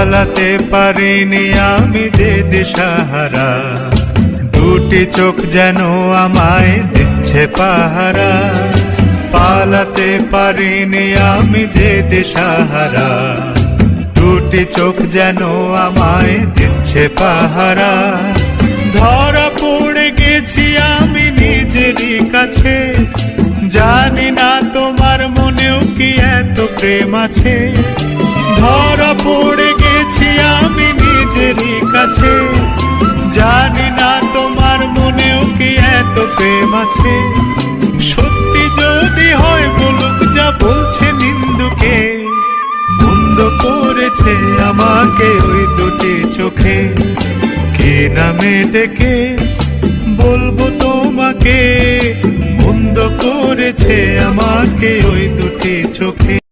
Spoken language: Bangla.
পালাতে পারিনি আমি যে দিশাহারা, দুটি চোখ যেন আমায় দিচ্ছে পাহারা। পালাতে পারিনি আমি যে দিশাহারা, দুটি চোখ যেন আমায় দিচ্ছে পাহারা। ধরা পড়ে গেছি আমি নিজেরই কাছে, জানি না তোমার মনেও কি এত প্রেম আছে। ধরা পড়ে গেছি আমি নিজেরই কাছে, জানি না তোমার মনেও কি এত প্রেম আছে। সত্যি যদি হয় বলুক যা বলছে নিন্দুকে, বন্ধ করেছে আমাকে ওই দুটি চোখে। কি নামে ডেকে বলবো তোমাকে, বন্ধ করেছে আমাকে ওই দুটি চোখে।